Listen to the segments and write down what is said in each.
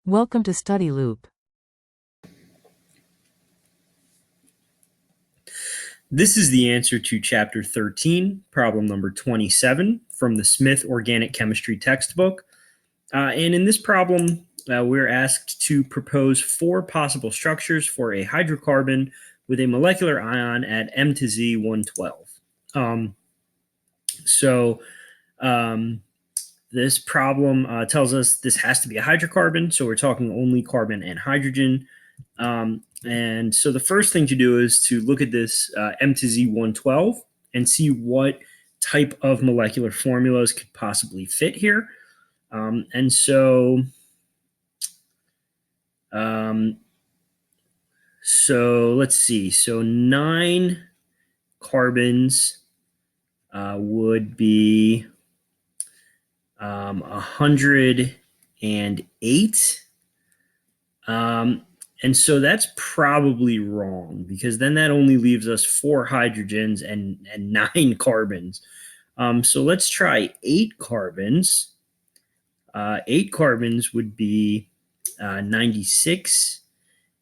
Welcome to Study Loop. This is the answer to Chapter 13, problem number 27 from the Smith Organic Chemistry textbook. And in this problem, we're asked to propose 4 possible structures for a hydrocarbon with a molecular ion at M to Z 112. This problem tells us this has to be a hydrocarbon, so we're talking only carbon and hydrogen. And so the first thing to do is to look at this M to Z 112 and see what type of molecular formulas could possibly fit here. So let's see. So 9 carbons would be 108. And so that's probably wrong, because then that only leaves us 4 hydrogens and 9 carbons. So let's try 8 carbons. 8 carbons would be 96.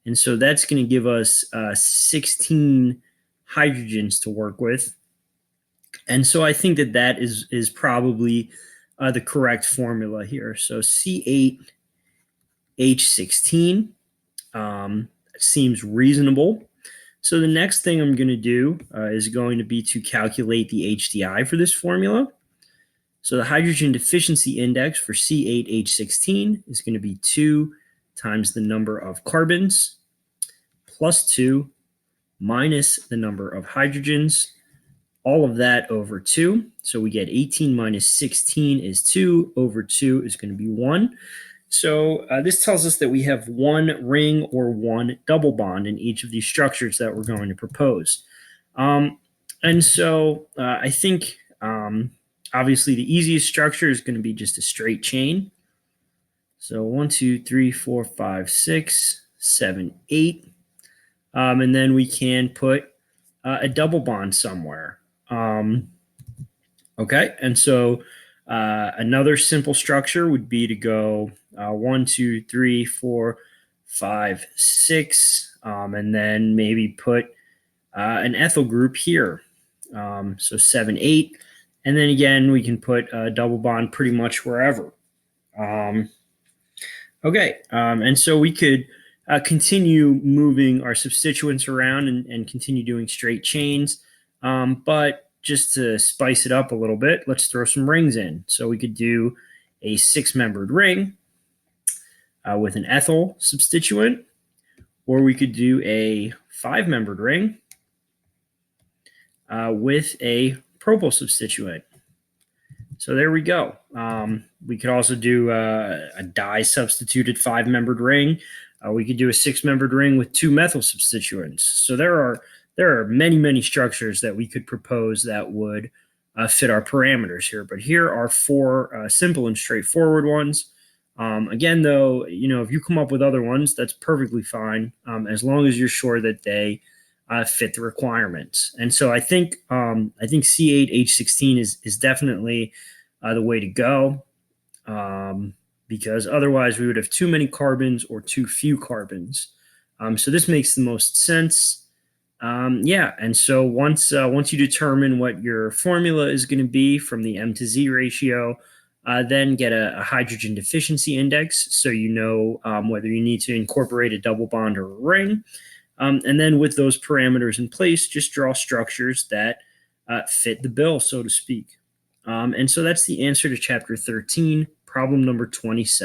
And so that's going to give us 16 hydrogens to work with. And so I think that is probably the correct formula here. So C8H16 seems reasonable. So the next thing I'm going to do is going to be to calculate the HDI for this formula. So the hydrogen deficiency index for C8H16 is going to be 2 times the number of carbons plus 2 minus the number of hydrogens, all of that over 2. So we get 18 minus 16 is 2, over 2 is going to be 1. So this tells us that we have 1 ring or 1 double bond in each of these structures that we're going to propose. I think obviously the easiest structure is going to be just a straight chain. So 1, 2, 3, 4, 5, 6, 7, 8. And then we can put a double bond somewhere. Okay, and so another simple structure would be to go 1, 2, 3, 4, 5, 6, and then maybe put an ethyl group here. So 7, 8, and then again we can put a double bond pretty much wherever. And so we could continue moving our substituents around and continue doing straight chains, but just to spice it up a little bit, let's throw some rings in. So we could do a 6-membered ring with an ethyl substituent, or we could do a 5-membered ring with a propyl substituent. So there we go. We could also do a di-substituted 5-membered ring. We could do a 6-membered ring with 2 methyl substituents. So there are many, many structures that we could propose that would fit our parameters here. But here are 4 simple and straightforward ones. Again, though, if you come up with other ones, that's perfectly fine, as long as you're sure that they fit the requirements. And so I think C8H16 is definitely the way to go, because otherwise we would have too many carbons or too few carbons. So this makes the most sense. And so once you determine what your formula is going to be from the M to Z ratio, then get a hydrogen deficiency index, so you know whether you need to incorporate a double bond or a ring. And then with those parameters in place, just draw structures that fit the bill, so to speak. And so that's the answer to Chapter 13, problem number 27.